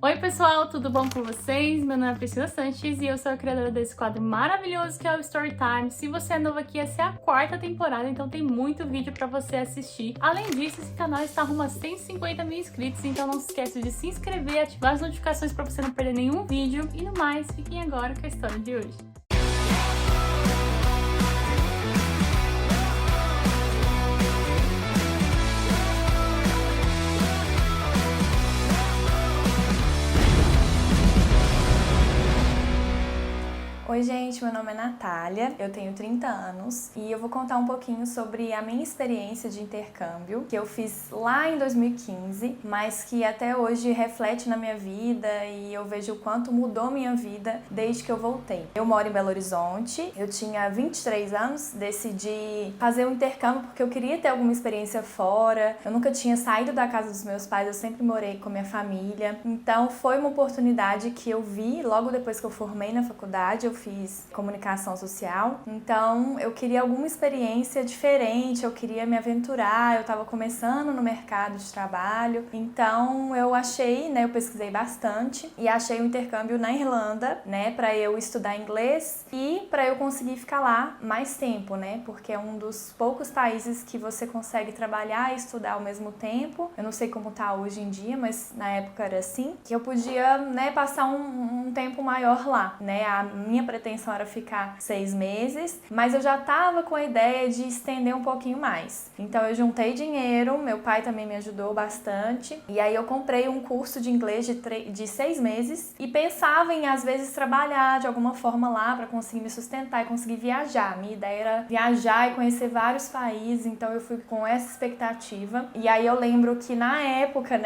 Oi pessoal, tudo bom com vocês? Meu nome é Priscila Sanches e eu sou a criadora desse quadro maravilhoso que é o Storytime. Se você é novo aqui, essa é a 4ª temporada, então tem muito vídeo pra você assistir. Além disso, esse canal está rumo a 150 mil inscritos, então não se esqueça de se inscrever e ativar as notificações pra você não perder nenhum vídeo. E no mais, fiquem agora com a história de hoje. Oi gente, meu nome é Natália, eu tenho 30 anos e eu vou contar um pouquinho sobre a minha experiência de intercâmbio que eu fiz lá em 2015, mas que até hoje reflete na minha vida e eu vejo o quanto mudou minha vida desde que eu voltei. Eu moro em Belo Horizonte, eu tinha 23 anos, decidi fazer um intercâmbio porque eu queria ter alguma experiência fora, eu nunca tinha saído da casa dos meus pais, eu sempre morei com a minha família, então foi uma oportunidade que eu vi logo depois que eu formei na faculdade. Eu fiz comunicação social, então eu queria alguma experiência diferente, eu queria me aventurar, eu estava começando no mercado de trabalho, então eu achei, eu pesquisei bastante e achei um intercâmbio na Irlanda, para eu estudar inglês e para eu conseguir ficar lá mais tempo, porque é um dos poucos países que você consegue trabalhar e estudar ao mesmo tempo. Eu não sei como tá hoje em dia, mas na época era assim, que eu podia, passar um tempo maior lá, A minha pretensão era ficar 6 meses, mas eu já tava com a ideia de estender um pouquinho mais. Então eu juntei dinheiro, meu pai também me ajudou bastante, e aí eu comprei um curso de inglês de 6 meses e pensava em, às vezes, trabalhar de alguma forma lá para conseguir me sustentar e conseguir viajar. Minha ideia era viajar e conhecer vários países, então eu fui com essa expectativa. E aí eu lembro que na época,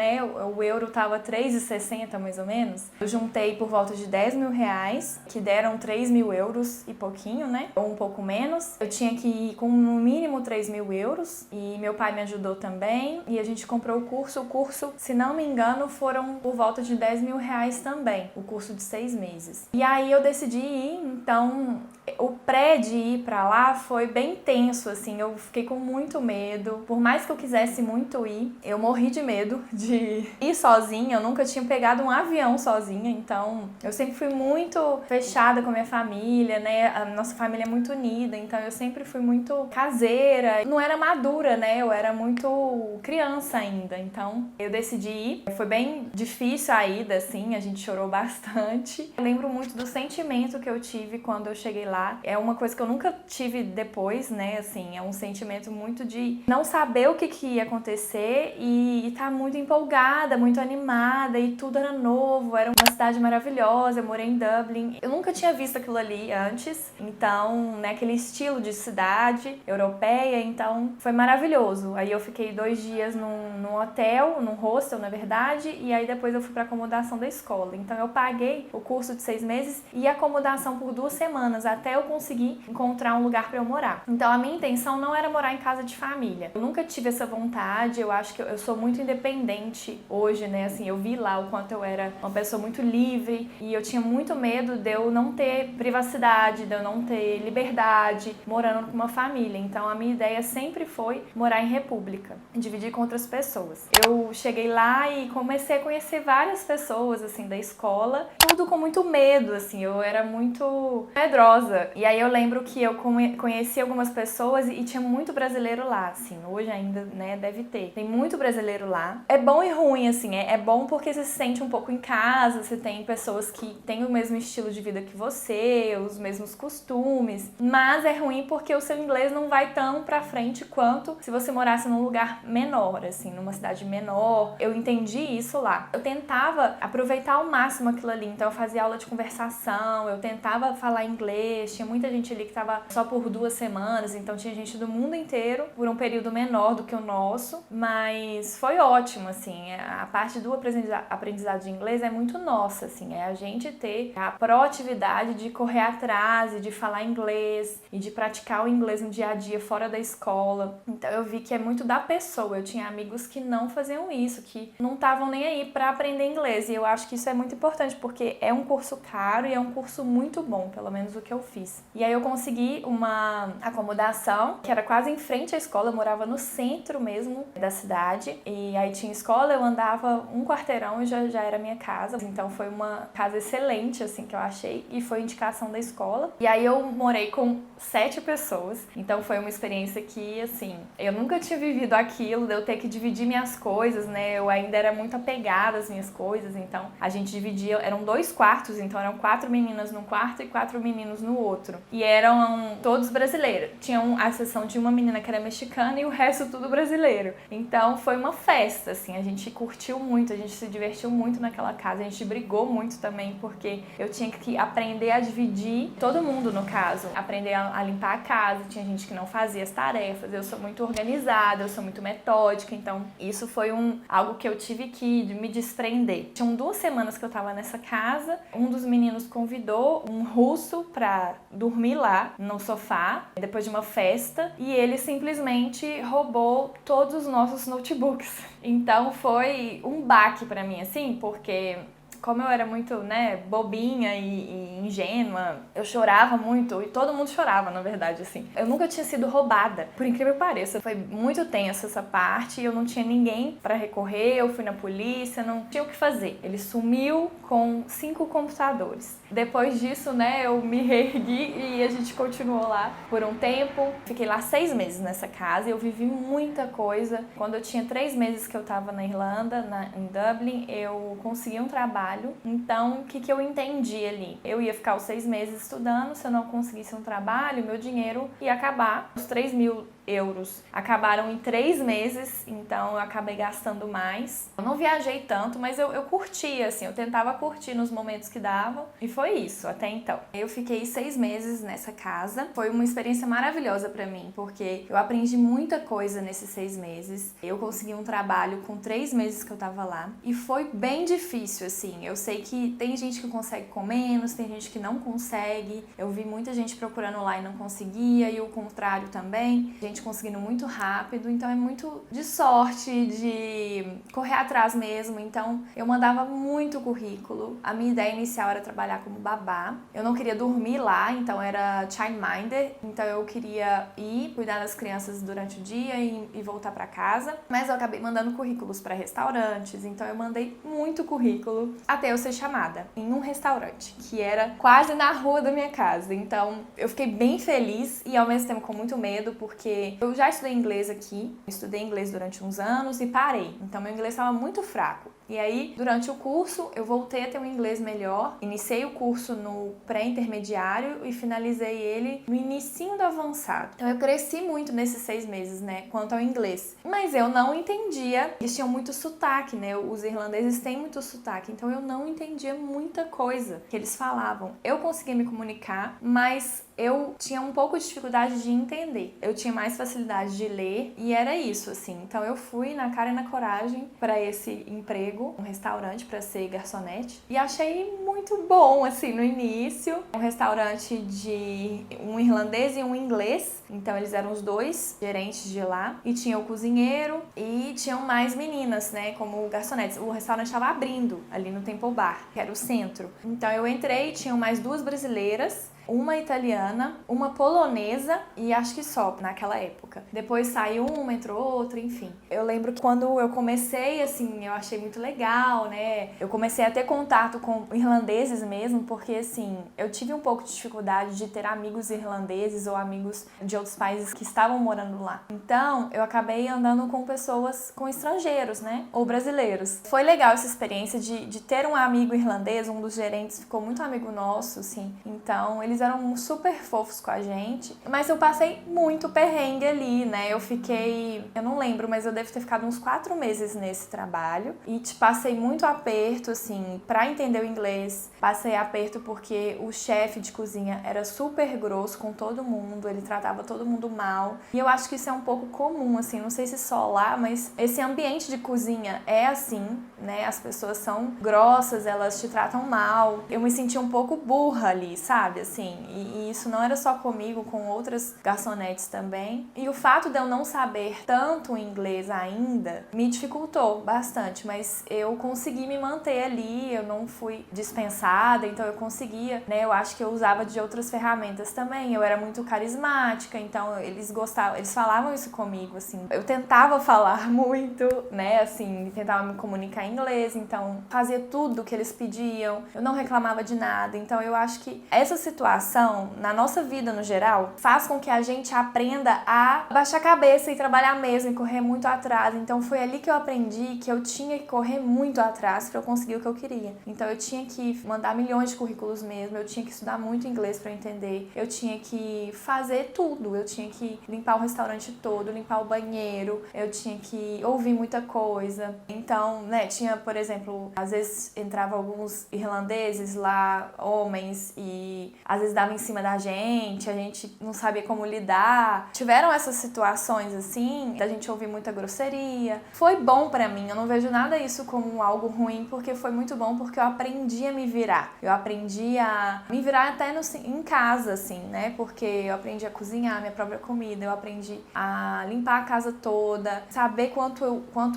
o euro tava 3,60 mais ou menos. Eu juntei por volta de 10 mil reais, que deram 3 mil euros e pouquinho, ou um pouco menos. Eu tinha que ir com no mínimo 3 mil euros e meu pai me ajudou também. E a gente comprou o curso. O curso, se não me engano, foram por volta de 10 mil reais também, o curso de 6 meses. E aí eu decidi ir, então o pré de ir pra lá foi bem tenso, assim, eu fiquei com muito medo. Por mais que eu quisesse muito ir, eu morri de medo de ir sozinha. Eu nunca tinha pegado um avião sozinha, então eu sempre fui muito fechada com a minha família, A nossa família é muito unida, então eu sempre fui muito caseira. Não era madura, Eu era muito criança ainda, então eu decidi ir. Foi bem difícil a ida, assim, a gente chorou bastante. Eu lembro muito do sentimento que eu tive quando eu cheguei lá. É uma coisa que eu nunca tive depois, Assim, é um sentimento muito de não saber o que ia acontecer e tá muito empolgada, muito animada, e tudo era novo, era uma cidade maravilhosa. Eu morei em Dublin. Eu nunca tinha visto aquilo ali antes, então, aquele estilo de cidade europeia, então foi maravilhoso. Aí eu fiquei 2 dias num hotel, num hostel, na verdade, e aí depois eu fui pra acomodação da escola. Então eu paguei o curso de 6 meses e acomodação por 2 semanas, até eu conseguir encontrar um lugar pra eu morar. Então a minha intenção não era morar em casa de família. Eu nunca tive essa vontade, eu acho que eu sou muito independente hoje, Assim, eu vi lá o quanto eu era uma pessoa muito livre e eu tinha muito medo de eu não ter privacidade, de eu não ter liberdade morando com uma família. Então a minha ideia sempre foi morar em república, dividir com outras pessoas. Eu cheguei lá e comecei a conhecer várias pessoas, assim, da escola, tudo com muito medo, assim, eu era muito medrosa. E aí eu lembro que eu conheci algumas pessoas e tinha muito brasileiro lá, assim, hoje ainda, deve ter. Tem muito brasileiro lá. É bom e ruim, assim, é bom porque você se sente um pouco em casa, você tem pessoas que têm o mesmo estilo de vida que você, os mesmos costumes, mas é ruim porque o seu inglês não vai tão pra frente quanto se você morasse num lugar menor, assim, numa cidade menor. Eu entendi isso lá. Eu tentava aproveitar ao máximo aquilo ali, então eu fazia aula de conversação, eu tentava falar inglês, tinha muita gente ali que tava só por 2 semanas, então tinha gente do mundo inteiro por um período menor do que o nosso, mas foi ótimo, assim, a parte do aprendizado de inglês é muito nossa, assim, é a gente ter a proatividade de correr atrás e de falar inglês e de praticar o inglês no dia a dia fora da escola. Então eu vi que é muito da pessoa. Eu tinha amigos que não faziam isso, que não estavam nem aí para aprender inglês. E eu acho que isso é muito importante, porque é um curso caro e é um curso muito bom, pelo menos o que eu fiz. E aí eu consegui uma acomodação que era quase em frente à escola. Eu morava no centro mesmo da cidade. E aí tinha escola, eu andava um quarteirão e já era minha casa. Então foi uma casa excelente, assim, que eu achei. E foi indicação da escola. E aí eu morei com 7 pessoas. Então foi uma experiência que, assim, eu nunca tinha vivido aquilo, de eu ter que dividir minhas coisas, né? Eu ainda era muito apegada às minhas coisas. Então a gente dividia, eram 2 quartos, então eram 4 meninas num quarto e 4 meninos no outro. E eram todos brasileiros. Tinha a exceção de uma menina que era mexicana e o resto tudo brasileiro. Então foi uma festa, assim, a gente curtiu muito, a gente se divertiu muito naquela casa, a gente brigou muito também, porque eu tinha que aprender a dividir, todo mundo no caso, aprender a limpar a casa, tinha gente que não fazia as tarefas, eu sou muito organizada, eu sou muito metódica, então isso foi algo que eu tive que me desprender. Tinham 2 semanas que eu tava nessa casa, um dos meninos convidou um russo pra dormir lá no sofá, depois de uma festa, e ele simplesmente roubou todos os nossos notebooks. Então foi um baque pra mim, assim, porque como eu era muito, né, bobinha e ingênua, eu chorava muito, e todo mundo chorava, na verdade, assim. Eu nunca tinha sido roubada, por incrível que pareça. Foi muito tenso essa parte, e eu não tinha ninguém pra recorrer, eu fui na polícia, não tinha o que fazer. Ele sumiu com 5 computadores. Depois disso, né, eu me reergui e a gente continuou lá por um tempo. Fiquei lá 6 meses nessa casa e eu vivi muita coisa. Quando eu tinha 3 meses que eu tava na Irlanda, em Dublin, eu consegui um trabalho. Então, o que eu entendi ali? Eu ia ficar os 6 meses estudando, se eu não conseguisse um trabalho, meu dinheiro ia acabar. Os 3.000 euros acabaram em 3 meses, então eu acabei gastando mais. Eu não viajei tanto, mas eu curtia, assim, eu tentava curtir nos momentos que davam, e foi isso até então. Eu fiquei 6 meses nessa casa, foi uma experiência maravilhosa pra mim, porque eu aprendi muita coisa nesses 6 meses. Eu consegui um trabalho com 3 meses que eu tava lá, e foi bem difícil, assim. Eu sei que tem gente que consegue com menos, tem gente que não consegue. Eu vi muita gente procurando lá e não conseguia, e o contrário também. Gente conseguindo muito rápido, então é muito de sorte, de correr atrás mesmo. Então eu mandava muito currículo. A minha ideia inicial era trabalhar como babá. Eu não queria dormir lá, então era childminder, então eu queria ir cuidar das crianças durante o dia e voltar para casa. Mas eu acabei mandando currículos para restaurantes, então eu mandei muito currículo até eu ser chamada em um restaurante que era quase na rua da minha casa. Então eu fiquei bem feliz e ao mesmo tempo com muito medo, porque eu já estudei inglês aqui, estudei inglês durante uns anos e parei. Então meu inglês estava muito fraco. E aí, durante o curso, eu voltei a ter um inglês melhor. Iniciei o curso no pré-intermediário e finalizei ele no inicinho do avançado. Então eu cresci muito nesses 6 meses, né, quanto ao inglês. Mas eu não entendia, eles tinham muito sotaque, né, os irlandeses têm muito sotaque, então eu não entendia muita coisa que eles falavam. Eu conseguia me comunicar, mas eu tinha um pouco de dificuldade de entender. Eu tinha mais facilidade de ler e era isso, assim. Então eu fui na cara e na coragem para esse emprego, um restaurante, para ser garçonete, e achei muito bom, assim, no início. Um restaurante de um irlandês e um inglês, então eles eram os 2 gerentes de lá, e tinha o cozinheiro e tinham mais meninas, né, como garçonetes. O restaurante estava abrindo ali no Temple Bar, que era o centro. Então eu entrei, tinham mais 2 brasileiras, uma italiana, uma polonesa e acho que só naquela época. Depois saiu uma, entrou outra, enfim. Eu lembro que quando eu comecei, assim, eu achei muito legal, né? Eu comecei a ter contato com irlandeses mesmo, porque, assim, eu tive um pouco de dificuldade de ter amigos irlandeses ou amigos de outros países que estavam morando lá. Então, eu acabei andando com pessoas, com estrangeiros, né? Ou brasileiros. Foi legal essa experiência de ter um amigo irlandês, um dos gerentes ficou muito amigo nosso, assim. Então, eles eram super fofos com a gente, mas eu passei muito perrengue ali, né? Eu não lembro, mas eu devo ter ficado uns 4 meses nesse trabalho e, tipo, passei muito aperto, assim, pra entender o inglês. Passei aperto porque o chefe de cozinha era super grosso com todo mundo, ele tratava todo mundo mal. E eu acho que isso é um pouco comum, assim, não sei se só lá, mas esse ambiente de cozinha é assim, né? As pessoas são grossas, elas te tratam mal. Eu me senti um pouco burra ali, sabe? Assim, e isso não era só comigo, com outras garçonetes também. E o fato de eu não saber tanto inglês ainda me dificultou bastante, mas eu consegui me manter ali, eu não fui dispensada, então eu conseguia, né? Eu acho que eu usava de outras ferramentas também, eu era muito carismática, então eles gostavam, eles falavam isso comigo, assim. Eu tentava falar muito, né? Assim, tentava me comunicar em inglês, então fazia tudo que eles pediam, eu não reclamava de nada. Então eu acho que essa situação, na nossa vida no geral, faz com que a gente aprenda a baixar a cabeça e trabalhar mesmo e correr muito atrás. Então foi ali que eu aprendi que eu tinha que correr muito atrás para eu conseguir o que eu queria. Então eu tinha que mandar milhões de currículos mesmo, eu tinha que estudar muito inglês para entender, eu tinha que fazer tudo, eu tinha que limpar o restaurante todo, limpar o banheiro, eu tinha que ouvir muita coisa. Então, né, tinha, por exemplo, às vezes entrava alguns irlandeses lá, homens, e às vezes dava em cima da gente, a gente não sabia como lidar. Tiveram essas situações assim, da gente ouvir muita grosseria. Foi bom pra mim, eu não vejo nada isso como algo ruim, porque foi muito bom, porque eu aprendi a me virar. Eu aprendi a me virar até em casa, assim, né? Porque eu aprendi a cozinhar minha própria comida, eu aprendi a limpar a casa toda, saber quanto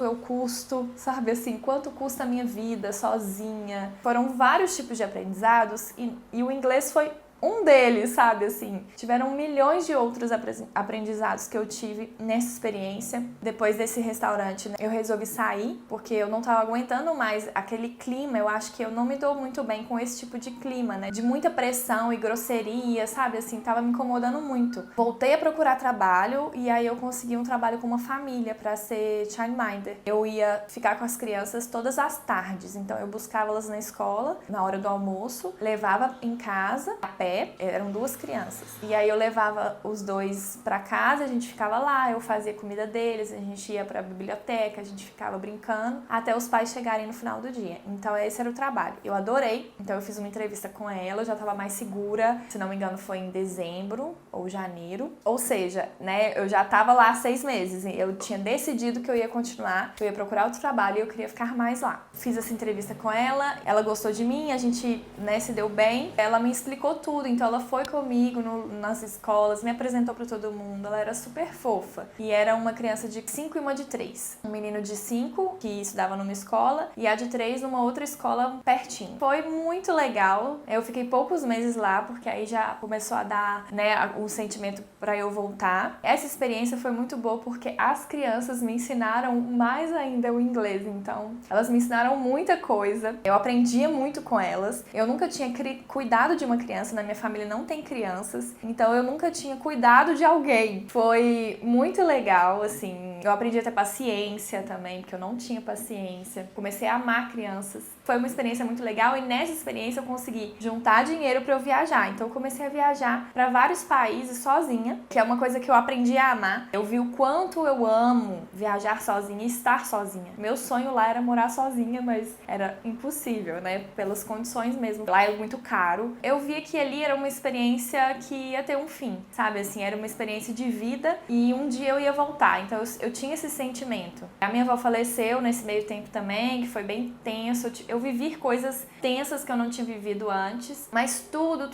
eu custo, sabe assim, quanto custa a minha vida sozinha. Foram vários tipos de aprendizados e o inglês foi um deles, sabe, assim. Tiveram milhões de outros aprendizados que eu tive nessa experiência. Depois desse restaurante, né, eu resolvi sair, porque eu não tava aguentando mais aquele clima. Eu acho que eu não me dou muito bem com esse tipo de clima, né, de muita pressão e grosseria, sabe, assim, tava me incomodando muito. Voltei a procurar trabalho e aí eu consegui um trabalho com uma família pra ser childminder. Eu ia ficar com as crianças todas as tardes, então eu buscava elas na escola, na hora do almoço, levava em casa, a pé, eram 2 crianças. E aí eu levava os 2 pra casa, a gente ficava lá, eu fazia comida deles, a gente ia pra biblioteca, a gente ficava brincando, até os pais chegarem no final do dia. Então esse era o trabalho. Eu adorei, então eu fiz uma entrevista com ela, eu já tava mais segura, se não me engano foi em dezembro ou janeiro. Ou seja, né, eu já tava lá 6 meses, eu tinha decidido que eu ia continuar, que eu ia procurar outro trabalho e eu queria ficar mais lá. Fiz essa entrevista com ela gostou de mim, a gente, né, se deu bem, ela me explicou tudo, então ela foi comigo nas escolas, me apresentou pra todo mundo, ela era super fofa. E era uma criança de 5 e uma de 3. Um menino de 5, que estudava numa escola, e a de 3 numa outra escola pertinho. Foi muito legal, eu fiquei poucos meses lá, porque aí já começou a dar, né, o sentimento pra eu voltar. Essa experiência foi muito boa, porque as crianças me ensinaram mais ainda o inglês, então elas me ensinaram muita coisa, eu aprendia muito com elas, eu nunca tinha cuidado de uma criança, na minha família não tem crianças, então eu nunca tinha cuidado de alguém. Foi muito legal, assim, eu aprendi a ter paciência também, porque eu não tinha paciência. Comecei a amar crianças. Foi uma experiência muito legal e nessa experiência eu consegui juntar dinheiro para eu viajar. Então eu comecei a viajar para vários países sozinha, que é uma coisa que eu aprendi a amar. Eu vi o quanto eu amo viajar sozinha e estar sozinha. Meu sonho lá era morar sozinha, mas era impossível, né? Pelas condições mesmo. Lá é muito caro. Eu via que ali era uma experiência que ia ter um fim, sabe? Assim, era uma experiência de vida e um dia eu ia voltar. Então eu tinha esse sentimento. A minha avó faleceu nesse meio tempo também, que foi bem tenso. Eu vivi coisas tensas que eu não tinha vivido antes, mas tudo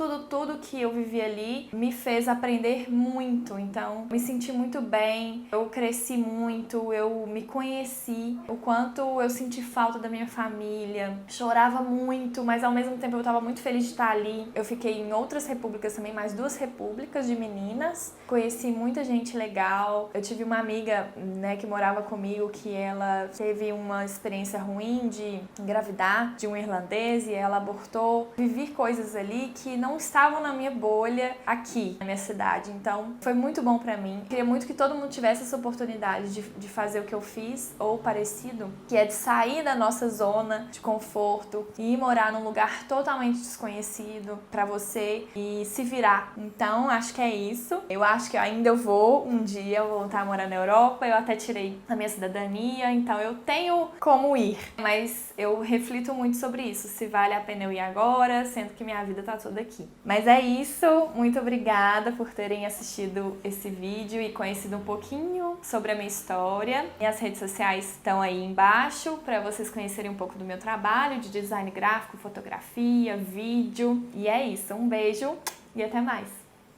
que eu vivi ali me fez aprender muito. Então, me senti muito bem, eu cresci muito, eu me conheci, o quanto eu senti falta da minha família, chorava muito, mas ao mesmo tempo eu tava muito feliz de estar ali. Eu fiquei em outras repúblicas também, mais 2 repúblicas de meninas, conheci muita gente legal. Eu tive uma amiga, né, que morava comigo, que ela teve uma experiência ruim de engravidar de um irlandês e ela abortou. Vivi coisas ali que não estavam na minha bolha aqui, na minha cidade. Então, foi muito bom pra mim. Queria muito que todo mundo tivesse essa oportunidade de fazer o que eu fiz, ou parecido, que é de sair da nossa zona de conforto e ir morar num lugar totalmente desconhecido. Pra você crescer e se virar. Então, acho que é isso. Eu acho que ainda eu vou um dia voltar a morar na Europa. Eu até tirei a minha cidadania, então eu tenho como ir. Mas eu reflito muito sobre isso, se vale a pena eu ir agora, sendo que minha vida tá toda aqui. Mas é isso. Muito obrigada por terem assistido esse vídeo e conhecido um pouquinho sobre a minha história. Minhas redes sociais estão aí embaixo para vocês conhecerem um pouco do meu trabalho de design gráfico, fotografia, vídeo. E é isso. Um beijo e até mais!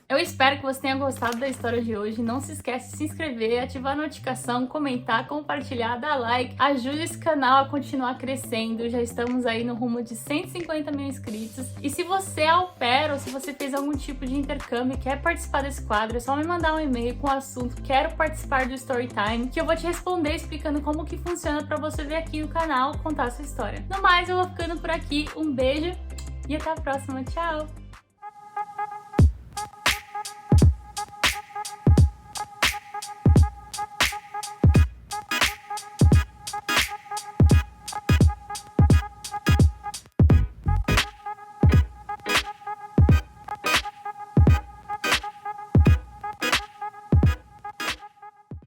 Eu espero que você tenha gostado da história de hoje. Não se esquece de se inscrever, ativar a notificação, comentar, compartilhar, dar like. Ajude esse canal a continuar crescendo. Já estamos aí no rumo de 150 mil inscritos. E se você é au pair ou se você fez algum tipo de intercâmbio e quer participar desse quadro, é só me mandar um e-mail com o assunto "Quero participar do Storytime", que eu vou te responder explicando como que funciona para você vir aqui no canal contar a sua história. No mais, eu vou ficando por aqui. Um beijo e até a próxima. Tchau!